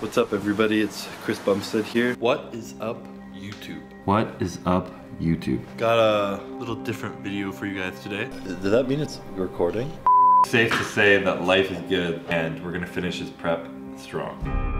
What's up, everybody? It's Chris Bumstead here. What is up, YouTube? What is up, YouTube? Got a little different video for you guys today. Does that mean it's recording? Safe to say that life is good and we're gonna finish this prep strong.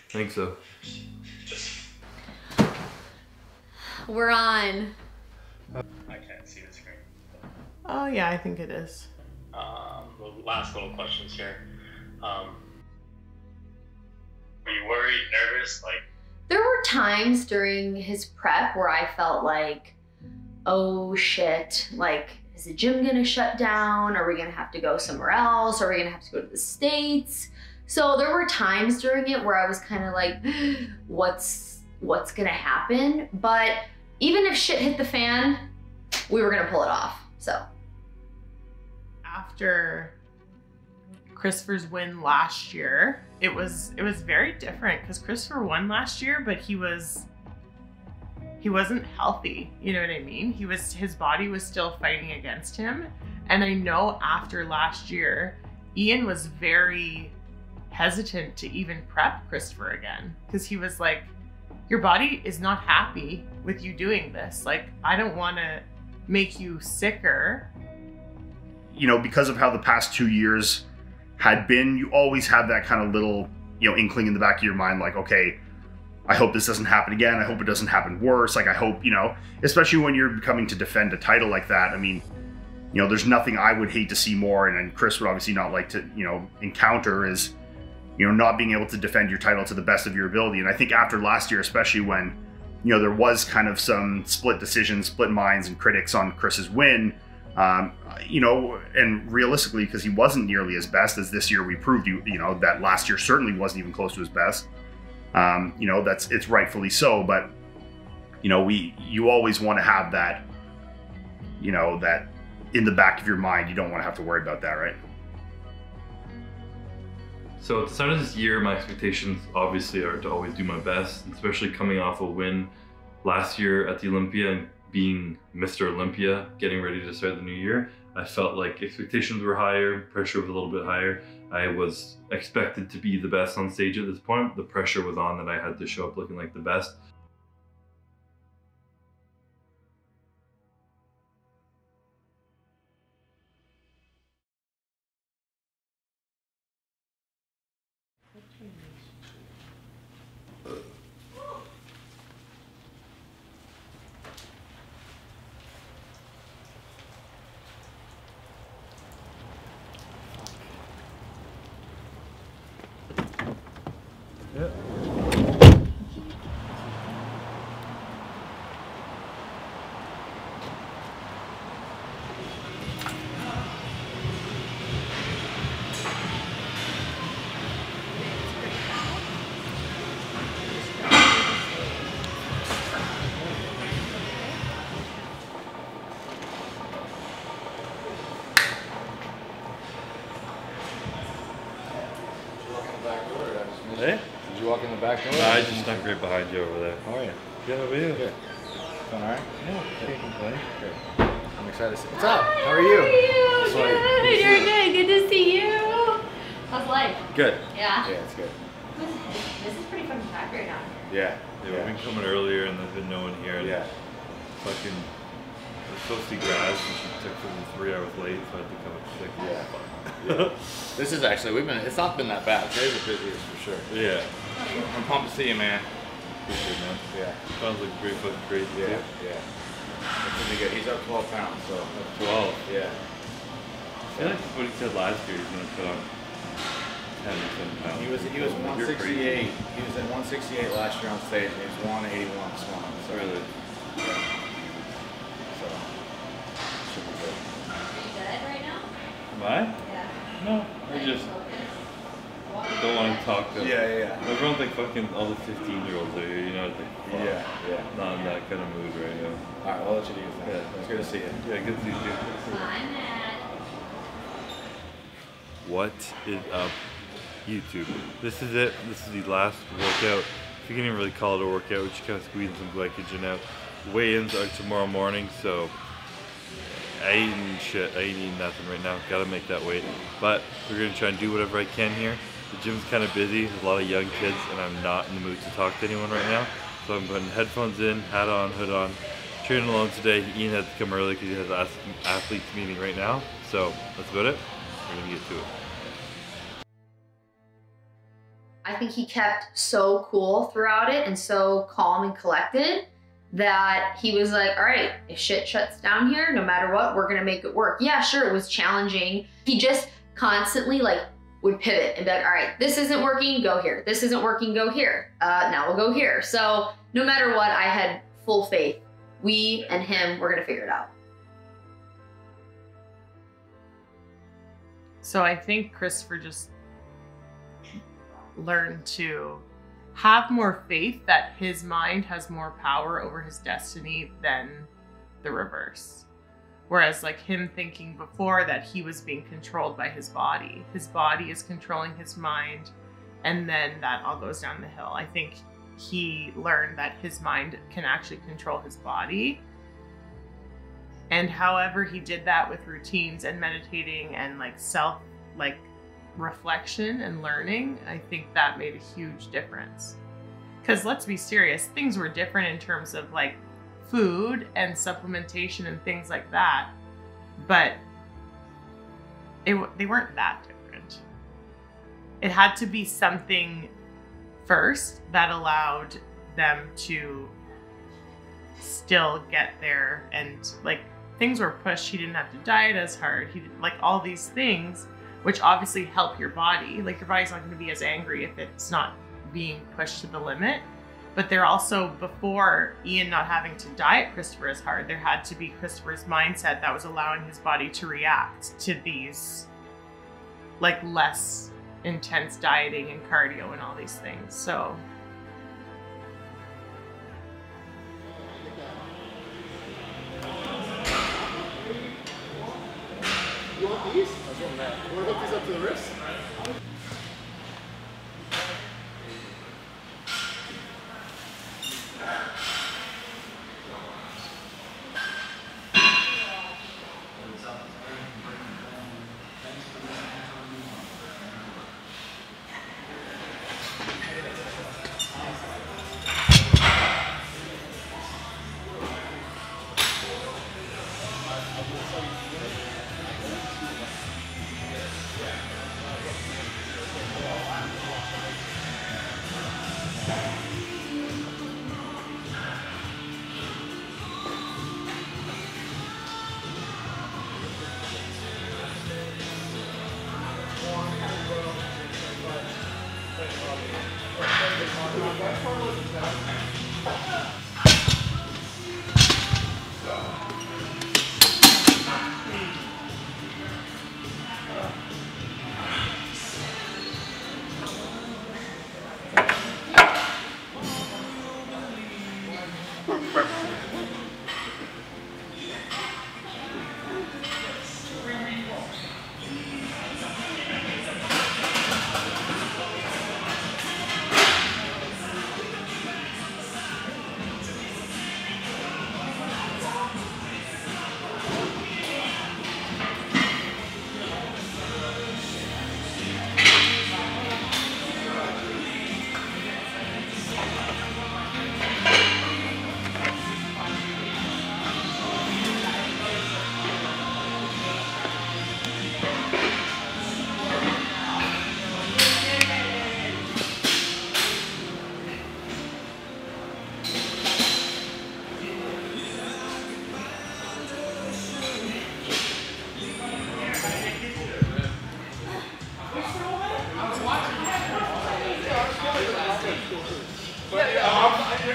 I think so. We're on. I can't see the screen. Oh yeah, I think it is. The last little questions here. Are you worried, nervous? Like, There were times during his prep where I felt like, oh shit, like, is the gym gonna shut down? Are we gonna have to go somewhere else? Are we gonna have to go to the States? So there were times during it where I was kind of like, what's gonna happen? But even if shit hit the fan, we were gonna pull it off, so. After Christopher's win last year, it was very different because Christopher won last year, but he wasn't healthy. You know what I mean? His body was still fighting against him. And I know after last year, Ian was very hesitant to even prep Christopher again because he was like, your body is not happy with you doing this. Like, I don't want to make you sicker. You know, because of how the past 2 years had been, you always have that kind of little, inkling in the back of your mind, like, okay, I hope this doesn't happen again. I hope it doesn't happen worse. Like, I hope, especially when you're coming to defend a title like that. I mean, there's nothing I would hate to see more, and Chris would obviously not like to, encounter is, not being able to defend your title to the best of your ability. And I think after last year, especially when, there was kind of some split decisions, split minds and critics on Chris's win, and realistically, because he wasn't nearly as best as this year, we proved that last year certainly wasn't even close to his best. It's rightfully so, but you always want to have that, that in the back of your mind. You don't want to have to worry about that, right? So at the start of this year, my expectations obviously are to always do my best, especially coming off a win last year at the Olympia and being Mr. Olympia, getting ready to start the new year. I felt like expectations were higher, pressure was a little bit higher. I was expected to be the best on stage at this point. The pressure was on that I had to show up looking like the best. Yeah. Hey? Did you walk in the back door? I just snuck right behind you over there. How are you? Good, how about you? Good. Doing alright? Yeah, can't complain. Good. I'm excited to see. What's up? Hi, How are you? Good, you're good. Good to see you. How's life? Good. Yeah? Yeah, it's good. This is pretty fucking packed right now. Yeah. Yeah, we've been coming earlier and there's been no one here. And Yeah. Fucking, I was supposed to see grass and she took fucking 3 hours late, so I had to come at 6. Yeah. Yeah. This is actually, it's not been that bad. Today's the busiest for sure. Yeah. I'm pumped to see you, man. Appreciate it, man. Yeah. Sounds like great fucking crazy. Yeah. Too. Yeah. That's gonna be good. He's up 12 pounds, so. Up 12. Yeah. I feel like what he said last year, he's gonna put on 10 or 7 pounds. He was You're 168. crazy. He was at 168 last year on stage, and he was 181 this morning. So. Really? Yeah. So. Should be good. Are you good right now? Am I? Yeah. No, I just don't want to talk to. Yeah. Everyone's like fucking all the 15-year-olds there, you know? It's like, fuck, Yeah. not in that kind of mood right now. All right, I'll let you do your thing. Yeah, It's good to see you. Yeah, good to see you too. What is up, YouTube? This is it. This is the last workout. If you can even really call it a workout, we just kind of squeezing some glycogen out. Weigh-ins are tomorrow morning, so I ain't eating shit. I ain't eating nothing right now. Gotta make that weight. But we're gonna try and do whatever I can here. The gym's kind of busy. There's a lot of young kids, and I'm not in the mood to talk to anyone right now. So I'm putting headphones in, hat on, hood on. Training alone today. Ian had to come early because he has an athletes meeting right now. So that's about it. We're gonna get to it. I think he kept so cool throughout it and so calm and collected that he was like, all right, if shit shuts down here, no matter what, we're gonna make it work. Yeah, sure, it was challenging. He just constantly like would pivot and be like, all right, this isn't working, go here. This isn't working, go here. Now we'll go here. So no matter what, I had full faith. We and him, we're gonna figure it out. So I think Christopher just learned to have more faith that his mind has more power over his destiny than the reverse. Whereas like him thinking before that he was being controlled by his body. His body is controlling his mind, and then that all goes down the hill. I think he learned that his mind can actually control his body. And however he did that with routines and meditating and like reflection and learning, I think that made a huge difference. Because let's be serious, things were different in terms of like food and supplementation and things like that, but they weren't that different. It had to be something first that allowed them to still get there, and like things were pushed. He didn't have to diet as hard. He did like all these things, which obviously help your body. Like your body's not going to be as angry if it's not being pushed to the limit. But they're also, before Ian not having to diet Christopher as hard, there had to be Christopher's mindset that was allowing his body to react to these like less intense dieting and cardio and all these things. So You want these? I want that. You want to hook these up to the wrist?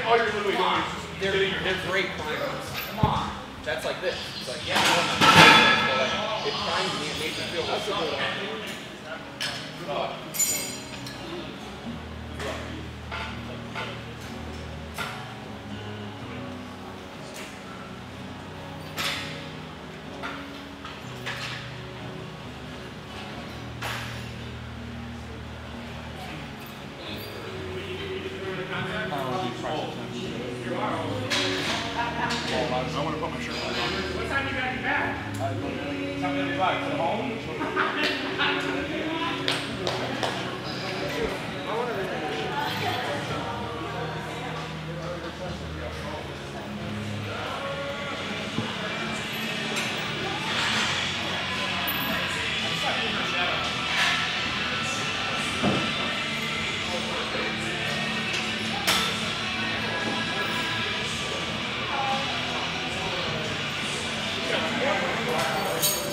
All you're literally doing is just getting your hips great climbers. Come on. That's like this. It's like, yeah, but like, it primed me, it made me feel so good. I want to put my shirt on. What time you got to be back? Time to be back to home.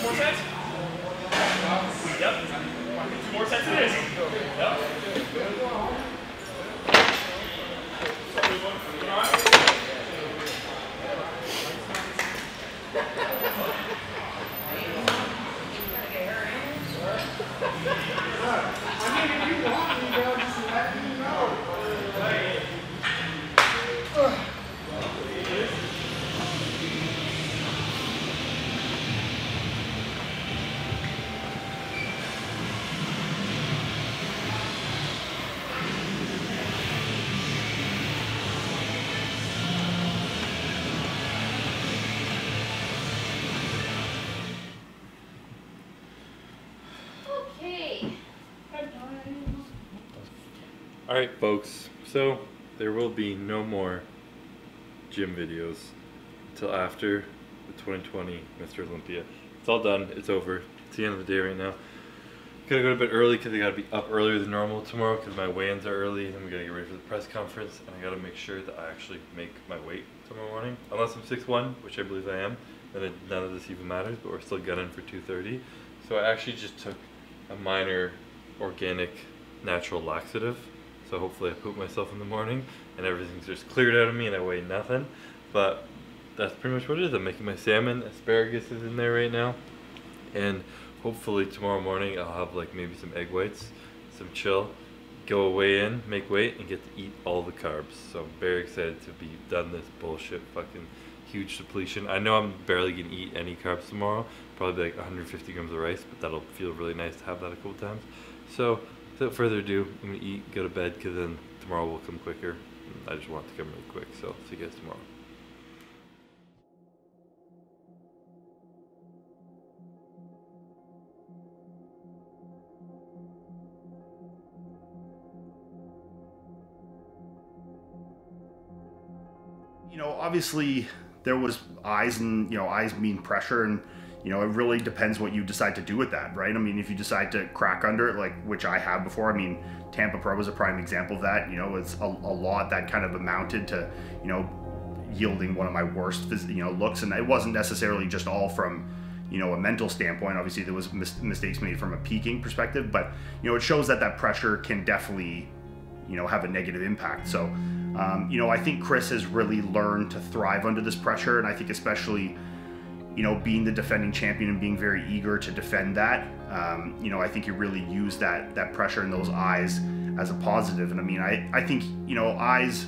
More sets? Yep. 2 more sets it is. Yep. Alright folks, so there will be no more gym videos until after the 2020 Mr. Olympia. It's all done, it's over, it's the end of the day right now. Gotta go to bed early because I gotta be up earlier than normal tomorrow because my weigh-ins are early and we gotta get ready for the press conference, and I gotta make sure that I actually make my weight tomorrow morning. Unless I'm 6'1", which I believe I am, then none of this even matters, but we're still gunning for 230. So I actually just took a minor organic natural laxative. So hopefully I poop myself in the morning and everything's just cleared out of me and I weigh nothing. But that's pretty much what it is. I'm making my salmon. Asparagus is in there right now. And hopefully tomorrow morning I'll have like maybe some egg whites, some chill, go away in, make weight, and get to eat all the carbs. So I'm very excited to be done this bullshit fucking huge depletion. I know I'm barely gonna eat any carbs tomorrow. Probably like 150 grams of rice, but that'll feel really nice to have that a couple times. So without further ado, I'm gonna eat, go to bed, because then tomorrow will come quicker. I just want it to come really quick, so see you guys tomorrow. You know, obviously there was eyes, and eyes mean pressure, and it really depends what you decide to do with that, right? I mean, if you decide to crack under it, like which I have before, I mean, Tampa Pro was a prime example of that. It's a lot that kind of amounted to, yielding one of my worst, looks, and it wasn't necessarily just all from, a mental standpoint. Obviously, there was mistakes made from a peaking perspective, but it shows that pressure can definitely, have a negative impact. So, I think Chris has really learned to thrive under this pressure, and I think especially, being the defending champion and being very eager to defend that, I think you really use that pressure in those eyes as a positive. And I mean, I think, eyes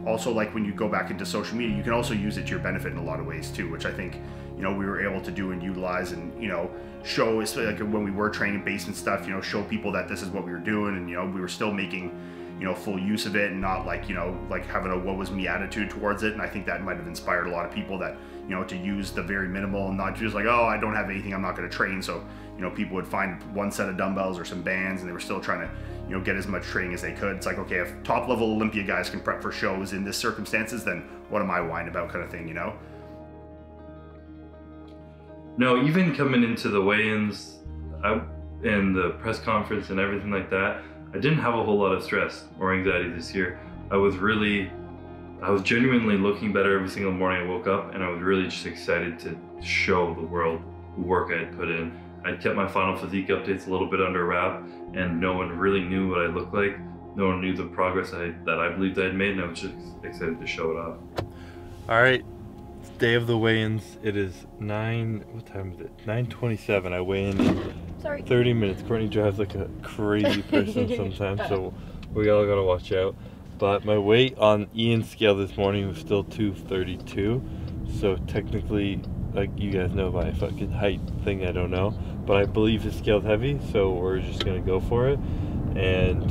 also, like when you go back into social media, you can also use it to your benefit in a lot of ways too, which I think, we were able to do and utilize, and, show, especially like when we were training basement stuff, show people that this is what we were doing, and, we were still making, full use of it, and not like, like having a woe was me attitude towards it. And I think that might have inspired a lot of people that, to use the very minimal and not just like, oh, I don't have anything, I'm not going to train. So, people would find one set of dumbbells or some bands, and they were still trying to, get as much training as they could. It's like, okay, if top level Olympia guys can prep for shows in this circumstances, then what am I whining about, kind of thing, No, even coming into the weigh-ins and the press conference and everything like that, I didn't have a whole lot of stress or anxiety this year. I was genuinely looking better every single morning I woke up, and I was really just excited to show the world the work I had put in. I kept my final physique updates a little bit under wrap, and no one really knew what I looked like. No one knew the progress that I believed I had made, and I was just excited to show it off. All right, day of the weigh-ins. It is what time is it? 9:27. I weigh in Sorry. 30 minutes. Courtney drives like a crazy person sometimes, so we all gotta watch out. But my weight on Ian's scale this morning was still 232, so technically, like you guys know by a fucking height thing, I don't know, but I believe his scale's heavy, so we're just gonna go for it. And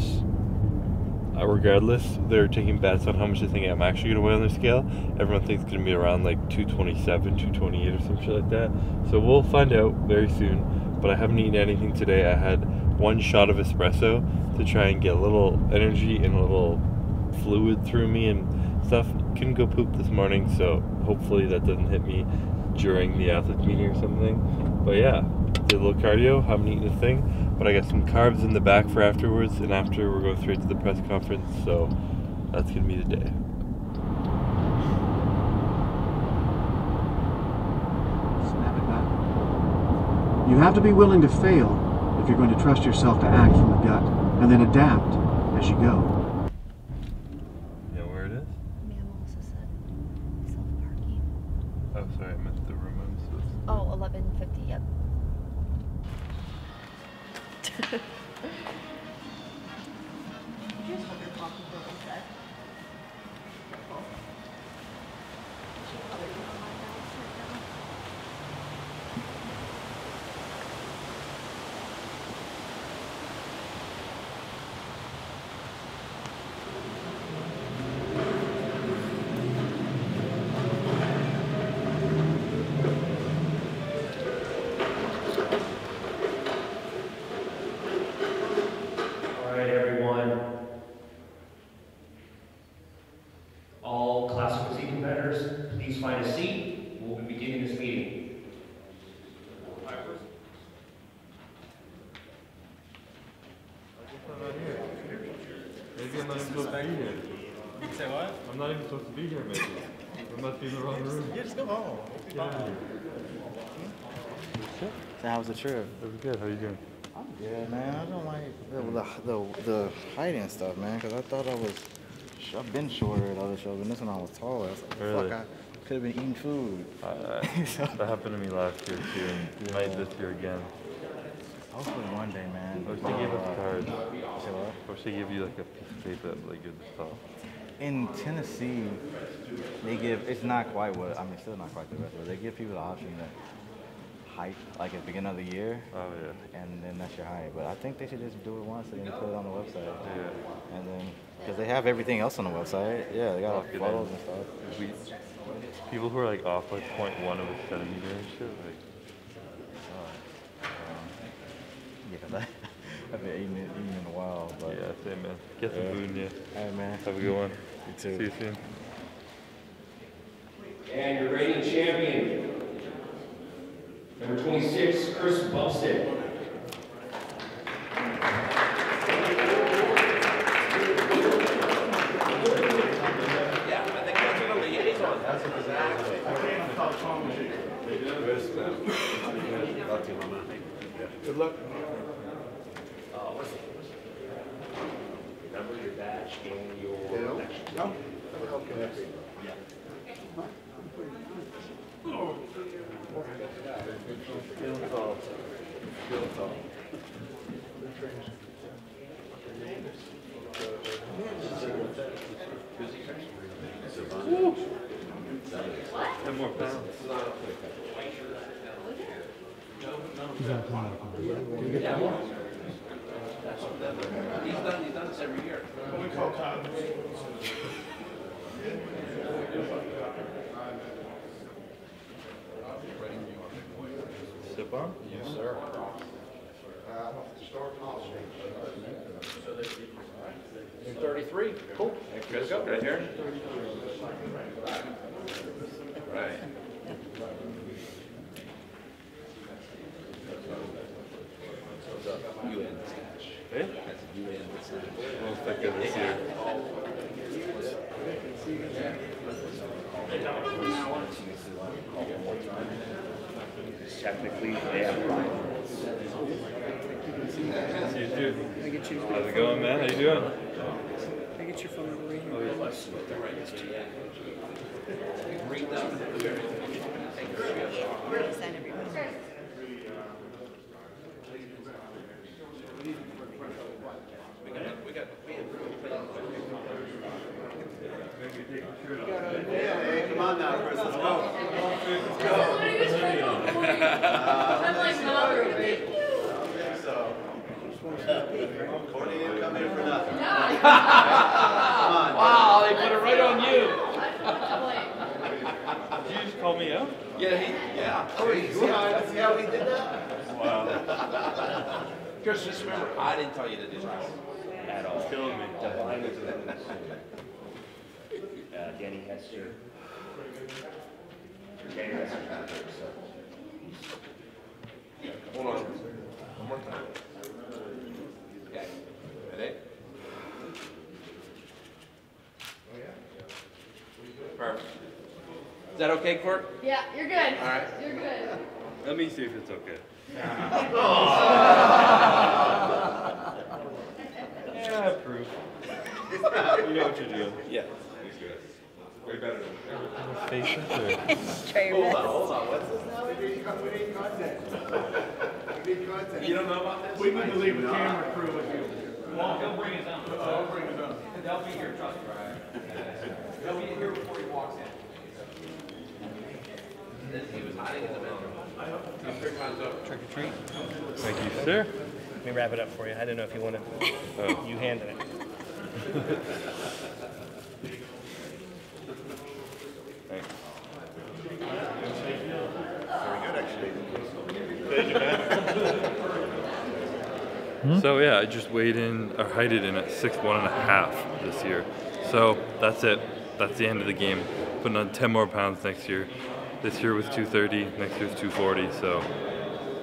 regardless, they're taking bets on how much they think I'm actually gonna weigh on their scale. Everyone thinks it's gonna be around like 227, 228 or some shit like that. So we'll find out very soon. But I haven't eaten anything today. I had one shot of espresso to try and get a little energy and a little fluid through me and stuff. Couldn't go poop this morning, so hopefully that doesn't hit me during the athletes meeting or something. But yeah, did a little cardio, haven't eaten a thing, but I got some carbs in the back for afterwards, and after we're going straight to the press conference, so that's gonna be the day. Snap it back. You have to be willing to fail if you're going to trust yourself to act from the gut, and then adapt as you go. You know where it is? Mammals is it? Self-parking. Oh, sorry, I meant the room I'm supposed to. Oh, 11:50, yep. All right, everyone. All classic physique competitors, please find a seat. We'll be beginning this meeting. Maybe I'm not even supposed to be here. Say what? I'm not even supposed to be here, maybe. I must be in the wrong room. Yeah, just go home. So how was the trip? It was good. How you doing? I'm good, man. I don't like the height and stuff, man, because I thought I've been shorter at other shows, and this one I was taller. I was like, Really? fuck, I could have been eating food. That happened to me last year too, and might this year again. Hopefully one day, man. I wish they gave us cards. Say what? I wish they give you like a piece of paper that like good stuff. In Tennessee, they give, it's not quite what, I mean, still not quite the best, but they give people the option to height, like at the beginning of the year. Oh yeah. And then that's your height. But I think they should just do it once and then put it on the website. Yeah. And then, because they have everything else on the website. Yeah, they got Lock it photos in. and stuff. People who are like off like 0.1 of a centimeter and shit, like. Yeah, I've been eating in a while. But Yeah, same man. Get some food in you. All right, man. Have a good one. You too. See you soon. And your reigning champion, number 26, Chris Bumstead. Good luck. Remember your badge and your next. No? Okay. What? 10 more pounds. He's done this every year. Sip on? Yes, sir. 33. Cool. Let's go. Right here. Right. Eh? Well, thank goodness here. Technically, they have See you too. How's it going, man? How you doing? I get your phone number right here. Sign everybody. I'm like, no. Wow, they put it right on you. Did you just call me out? Yeah, See how we did that? Wow. just remember, I didn't tell you to do that at all. Killing me. Danny Hester. Danny Hester. Hold on. One more time. Okay. Ready? Perfect. Is that okay, Court? Yeah, you're good. All right. You're good. Let me see if it's okay. Yeah, proof. You know what you're doing. Yeah. Way better than Hold on. What's this now? We need content. We need content. You don't know about this? We need to leave a camera crew with you. Well, he'll bring it down. I'll bring it up. They'll be here, trust me. They'll be here before he walks in. He was hiding in the middle. Trick or treat. Thank you, sir. Let me wrap it up for you. I didn't know if you wanted you handed it. Thanks. Very good, actually. So yeah, I just weighed in, or heighted in at 6'1.5" this year. So that's it. That's the end of the game. Putting on 10 more pounds next year. This year was 230, next year's 240. So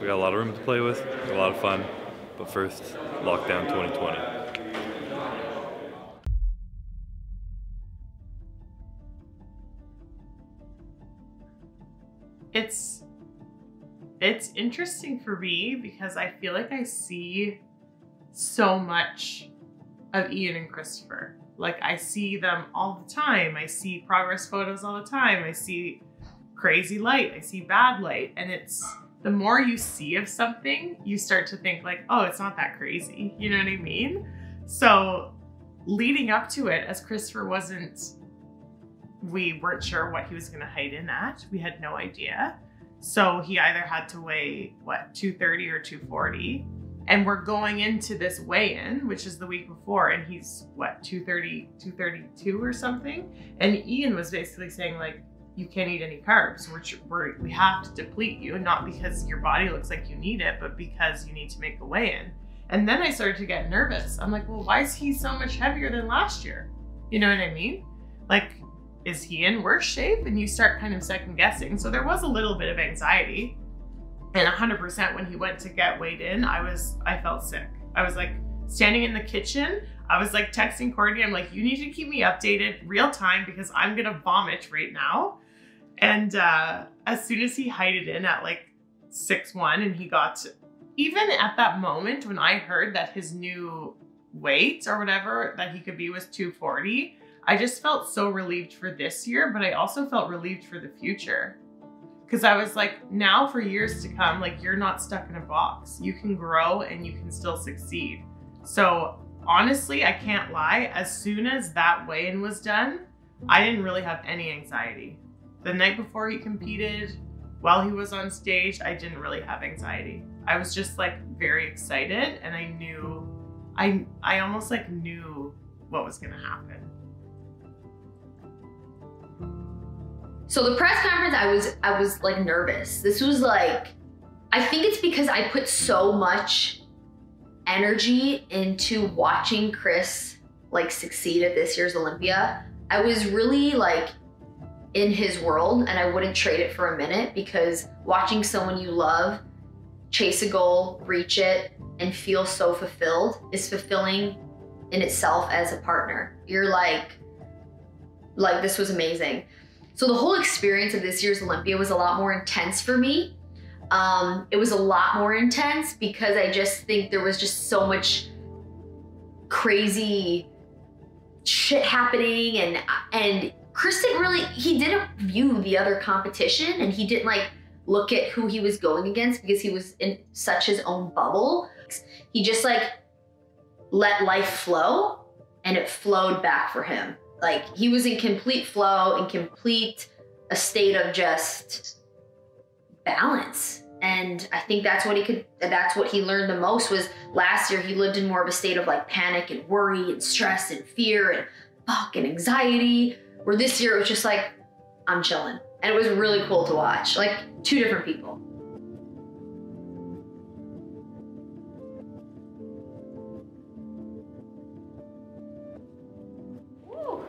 we got a lot of room to play with, a lot of fun. But first, lockdown 2020. It's interesting for me because I feel like I see so much of Ian and Christopher. Like I see them all the time. I see progress photos all the time. I see crazy light. I see bad light. And it's the more you see of something, you start to think like, oh, it's not that crazy. You know what I mean? So leading up to it, as Christopher we weren't sure what he was going to height in at. We had no idea. So he either had to weigh, 230 or 240. And we're going into this weigh-in, which is the week before, and he's, 230, 232 or something? And Ian was basically saying, like, you can't eat any carbs. We have to deplete you, not because your body looks like you need it, but because you need to make a weigh-in. And then I started to get nervous. I'm like, well, why is he so much heavier than last year? You know what I mean? Like, is he in worse shape? And you start kind of second guessing. So there was a little bit of anxiety. And 100% when he went to get weighed in, I felt sick. I was like standing in the kitchen. I was like texting Courtney. I'm like, you need to keep me updated real time because I'm gonna vomit right now. And as soon as he heighted in at like 6'1", and he got to, even at that moment when I heard that his new weight or whatever that he could be was 240, I just felt so relieved for this year, but I also felt relieved for the future. Because I was like, now for years to come, like you're not stuck in a box. You can grow and you can still succeed. So honestly, I can't lie. As soon as that weigh-in was done, I didn't really have any anxiety. The night before he competed, while he was on stage, I didn't really have anxiety. I was just like very excited, and I knew, I almost like knew what was gonna happen. So the press conference, I was like nervous. This was like, I think it's because I put so much energy into watching Chris like succeed at this year's Olympia. I was really like in his world, and I wouldn't trade it for a minute, because watching someone you love chase a goal, reach it, and feel so fulfilled is fulfilling in itself as a partner. You're like this was amazing. So the whole experience of this year's Olympia was a lot more intense for me. It was a lot more intense because I just think there was just so much crazy shit happening, and Chris he didn't view the other competition, and he didn't like look at who he was going against because he was in such his own bubble. He just like let life flow, and it flowed back for him. Like he was in complete flow, in complete a state of just balance. And I think that's what he learned the most. Was last year he lived in more of a state of like panic and worry and stress and fear and and anxiety, where this year it was just like, I'm chilling. And it was really cool to watch, like 2 different people. Woo.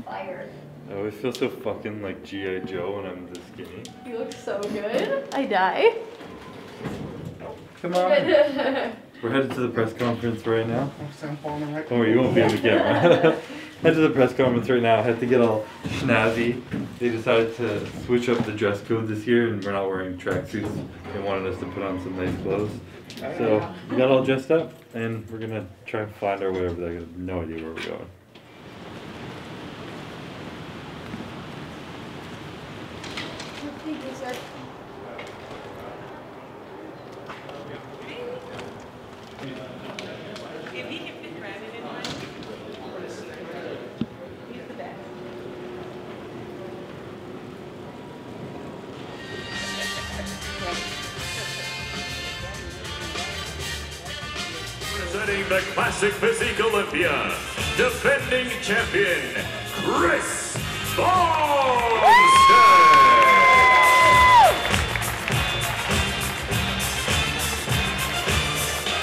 Fire. I always feel so fucking like G.I. Joe when I'm this skinny. You look so good. I die. Come on. We're headed to the press conference right now. Don't worry, you won't be on the camera. Head to the press conference right now. Had to get all snazzy. They decided to switch up the dress code this year, and we're not wearing tracksuits. They wanted us to put on some nice clothes. So we got all dressed up, and we're gonna try and find our way over there. I have no idea where we're going. Presenting the Classic Physique Olympia, defending champion, Chris Bumstead.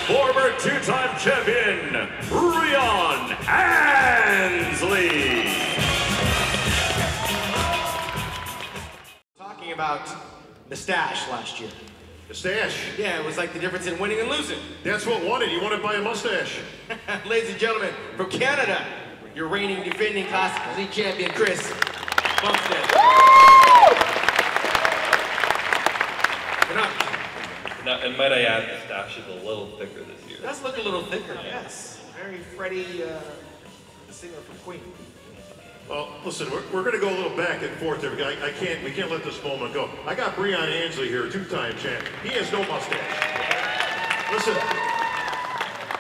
Former 2-time champion, Rion Ansley. Talking about the stash last year. The stash? Yeah, it was like the difference in winning and losing. That's what won it. He won it by a mustache. Ladies and gentlemen, from Canada, your reigning, defending Classic Physique champion, Chris Bumstead. Now, and might I add, the stash is a little thicker this year. It does look a little thicker, yes. Very Freddie, the singer from Queen. Well, listen, we're going to go a little back and forth there. We can't let this moment go. I got Rion Ansley here, 2-time champ. He has no mustache. Listen,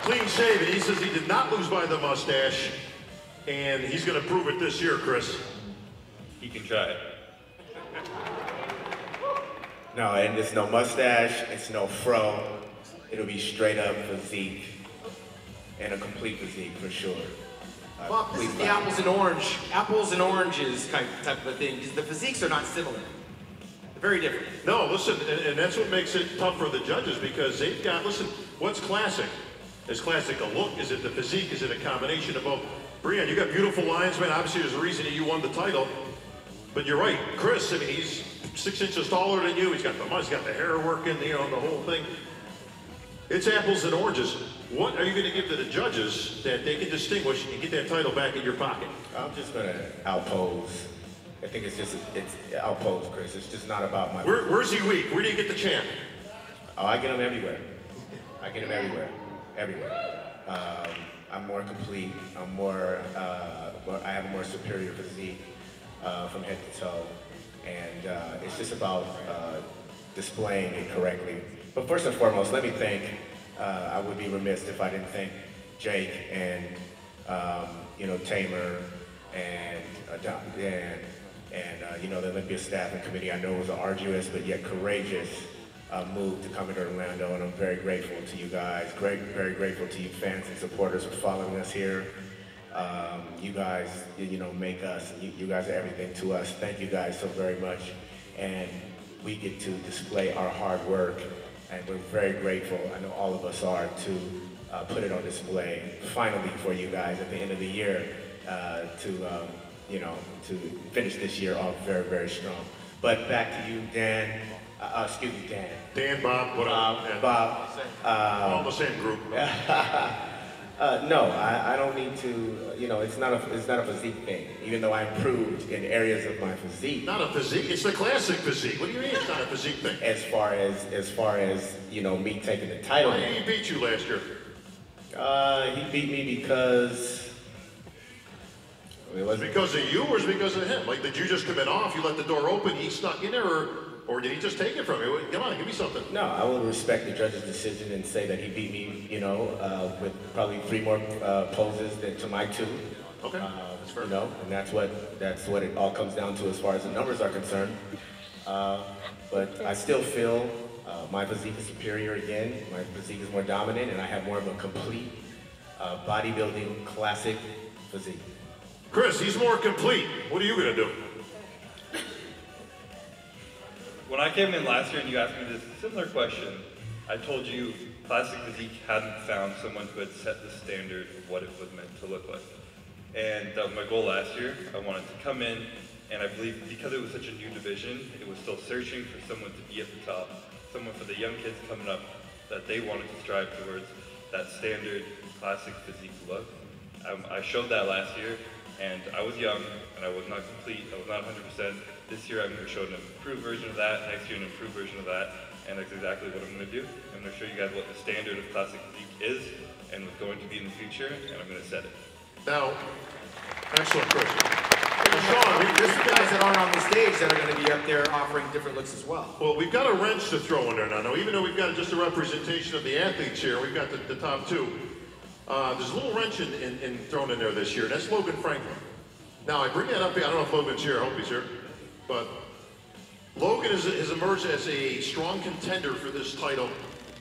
clean shaven. He says he did not lose by the mustache, and he's going to prove it this year, Chris. He can try it. No, and it's no mustache, it's no fro. It'll be straight up physique, and a complete physique for sure. Well, this is the apples and oranges type of a thing, because the physiques are not similar. They're very different. No, listen, and that's what makes it tough for the judges, because they've got, listen, what's classic? Is classic a look? Is it the physique? Is it a combination of both? Brian, you got beautiful lines, man. Obviously, there's a reason that you won the title. But you're right, Chris, I mean, he's 6 inches taller than you. He's got the hair working, you know, the whole thing. It's apples and oranges. What are you going to give to the judges that they can distinguish and get that title back in your pocket? I'm just going to outpose. I think it's outpose, Chris. It's just not about my... Where's he weak? Where do you get the champ? Oh, I get him everywhere. I get him everywhere. Everywhere. I'm more complete. I have a more superior physique from head to toe. And it's just about displaying it correctly. But first and foremost, let me thank, I would be remiss if I didn't thank Jake and, you know, Tamer and you know, the Olympia staff and committee. I know it was an arduous but yet courageous move to come into Orlando, and I'm very grateful to you guys. Very grateful to you fans and supporters for following us here. You guys, you know, make us, you guys are everything to us. Thank you guys so very much. And we get to display our hard work, and we're very grateful, I know all of us are, to put it on display finally for you guys at the end of the year you know, to finish this year off very, very strong. But back to you, Dan. Excuse me, Dan. Dan, Bob, what up? Bob. All the same group. No, I don't need to, you know, it's not a physique thing, even though I improved in areas of my physique. Not a physique, it's the classic physique. What do you mean it's not a physique thing? As far as, you know, me taking the title. Why did he beat you last year? He beat me because... Was it because of you or is it because of him? Like, did you just come in off, you let the door open, he snuck in there, or did he just take it from you? Come on, give me something. No, I will respect the judge's decision and say that he beat me, you know, with probably 3 more poses than to my 2. Okay, that's fair. You know, and that's what it all comes down to as far as the numbers are concerned. But I still feel my physique is superior again. My physique is more dominant, and I have more of a complete bodybuilding classic physique. Chris, he's more complete. What are you gonna do? When I came in last year and you asked me this similar question, I told you classic physique hadn't found someone who had set the standard of what it was meant to look like. And that was my goal last year. I wanted to come in, and I believe because it was such a new division, it was still searching for someone to be at the top, someone for the young kids coming up that they wanted to strive towards that standard classic physique look. I showed that last year, and I was young, and I was not complete, I was not 100%. This year I'm going to show an improved version of that, next year an improved version of that, and that's exactly what I'm going to do. I'm going to show you guys what the standard of classic physique is, and what's going to be in the future, and I'm going to set it. Now, excellent, Chris. Sean, there's some guys that aren't on the stage that are going to be up there offering different looks as well. Well, we've got a wrench to throw in there now. Now, even though we've got just a representation of the athletes here, we've got the top two. There's a little wrench thrown in there this year, and that's Logan Franklin. Now, I bring that up here. I don't know if Logan's here. I hope he's here. But Logan has emerged as a strong contender for this title.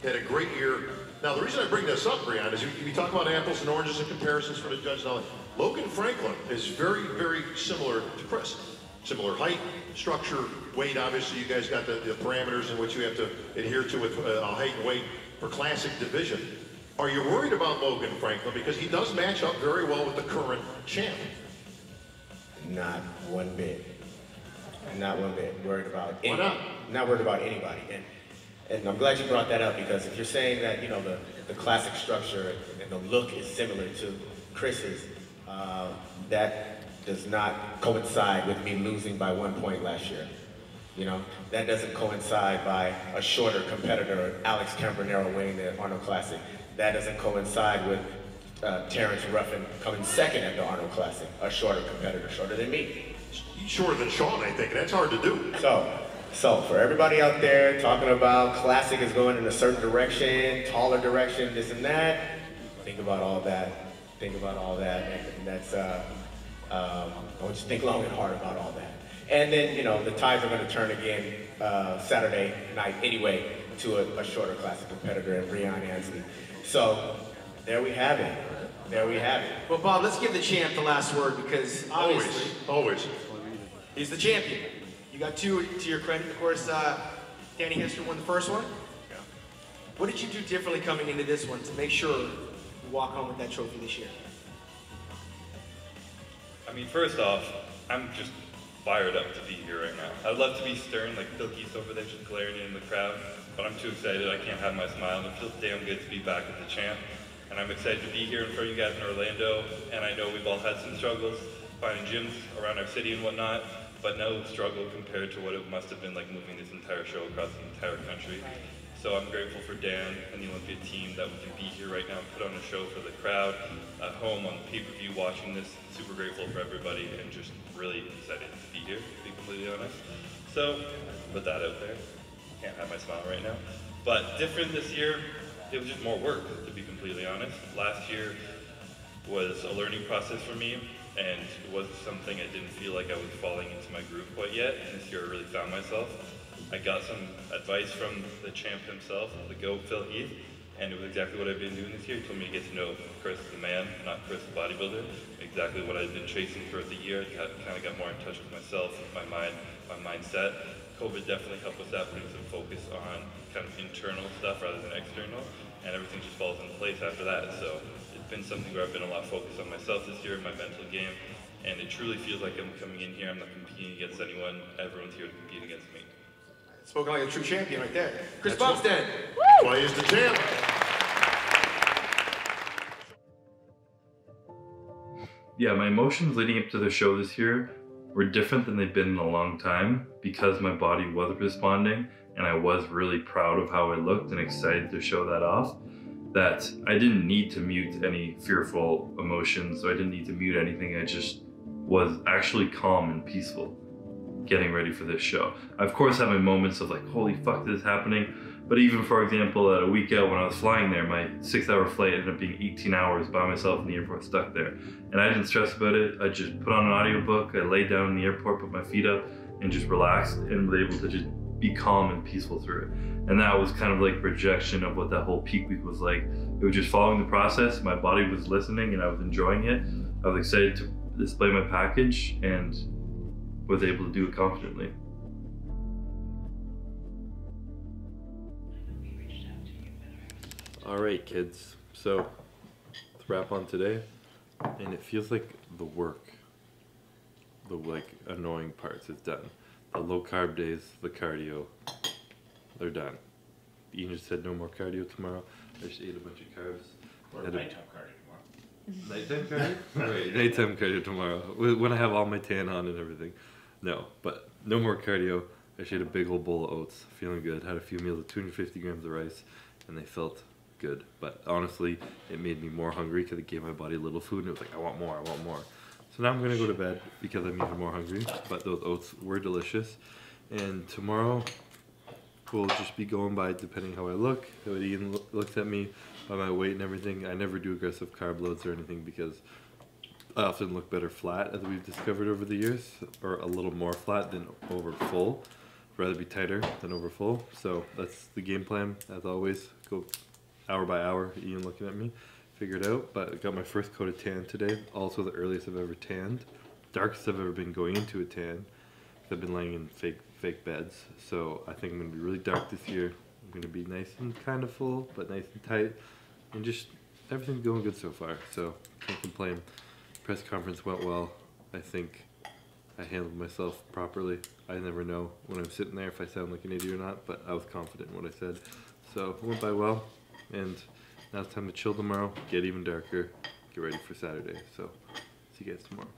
Had a great year. Now, the reason I bring this up, Brian, is we talk about apples and oranges and comparisons for the judges. Now, Logan Franklin is very, very similar to Chris. Similar height, structure, weight. Obviously, you guys got the parameters in which you have to adhere to with height and weight for classic division. Are you worried about Logan Franklin? Because he does match up very well with the current champ. Not one bit. Not one bit. Worried about Why not? Not worried about anybody. And I'm glad you brought that up, because if you're saying that, you know, the classic structure and the look is similar to Chris's, that does not coincide with me losing by 1 point last year. You know, that doesn't coincide by a shorter competitor, Alex Cambronero winning the Arnold Classic. That doesn't coincide with Terrence Ruffin coming second at the Arnold Classic, a shorter competitor, shorter than me. Shorter than Sean, I think, and that's hard to do. So for everybody out there talking about classic is going in a certain direction, taller direction, this and that, think about all that. Think about all that, and that's, I want you to think long and hard about all that. And then, you know, the tides are going to turn again Saturday night anyway to a shorter classic competitor in Brian Ansley. So there we have it. There we have it. Well, Bob, let's give the champ the last word, because obviously, always, he's the champion. You got two to your credit. Of course, Danny Hister won the first one. Yeah. What did you do differently coming into this one to make sure you walk home with that trophy this year? I mean, first off, I'm just fired up to be here right now. I'd love to be stern like Phil Keith's over there just glaring in the crowd, but I'm too excited. I can't have my smile, and it feels damn good to be back at the champ. And I'm excited to be here in front of you guys in Orlando, and I know we've all had some struggles finding gyms around our city and whatnot, but no struggle compared to what it must have been like moving this entire show across the entire country. So I'm grateful for Dan and the Olympia team that we can be here right now and put on a show for the crowd at home on pay-per-view watching this. Super grateful for everybody and just really excited to be here, to be completely honest. So put that out there. Can't have my smile right now. But different this year, it was just more work, to be completely honest. Last year was a learning process for me, and it wasn't something I didn't feel like I was falling into my groove quite yet. And this year I really found myself. I got some advice from the champ himself, the GOAT, Phil Heath, and it was exactly what I've been doing this year. He told me to get to know Chris the man, not Chris the bodybuilder. Exactly what I've been chasing throughout the year. I kind of got more in touch with myself, my mind, my mindset. COVID definitely helped with that, putting some focus on kind of internal stuff rather than external, and everything just falls into place after that. So it's been something where I've been a lot focused on myself this year, my mental game, and it truly feels like I'm coming in here, I'm not competing against anyone, everyone's here to compete against me. Spoken like a true champion right there. Chris Bumstead. That's why he's the champ. Yeah, my emotions leading up to the show this year were different than they've been in a long time because my body was responding and I was really proud of how I looked and excited to show that off. That I didn't need to mute any fearful emotions, so I didn't need to mute anything. I just was actually calm and peaceful getting ready for this show. I of course had my moments of like, holy fuck, this is happening. But even for example, at a week out when I was flying there, my 6-hour flight ended up being 18 hours by myself in the airport stuck there. And I didn't stress about it. I just put on an audiobook, I laid down in the airport, put my feet up, and just relaxed and was able to just be calm and peaceful through it. And that was kind of like projection of what that whole peak week was like. It was just following the process. My body was listening and I was enjoying it. I was excited to display my package and was able to do it confidently. All right, kids. So, to wrap on today, and it feels like the work, the like annoying parts is done. The low carb days, the cardio, they're done. Ian just said no more cardio tomorrow. I just ate a bunch of carbs. Or nighttime cardio tomorrow. Nighttime cardio? Right, nighttime cardio tomorrow. When I have all my tan on and everything. No, but no more cardio. I just ate a big old bowl of oats. Feeling good. Had a few meals of 250 grams of rice, and they felt good. But honestly, it made me more hungry because it gave my body a little food, and it was like, I want more, I want more. So now I'm going to go to bed because I'm even more hungry, but those oats were delicious. And tomorrow, we'll just be going by depending how I look, how Ian looks at me, by my weight and everything. I never do aggressive carb loads or anything because I often look better flat, as we've discovered over the years, or a little more flat than over full. Rather be tighter than over full. So that's the game plan, as always. Go hour by hour, Ian looking at me. Figure it out, but I got my first coat of tan today. Also the earliest I've ever tanned. Darkest I've ever been going into a tan. I've been laying in fake beds. So I think I'm going to be really dark this year. I'm going to be nice and kind of full, but nice and tight. And just everything's going good so far. So can't complain. Press conference went well. I think I handled myself properly. I never know when I'm sitting there if I sound like an idiot or not, but I was confident in what I said. So it went by well. And now it's time to chill tomorrow, get even darker, get ready for Saturday. So, see you guys tomorrow.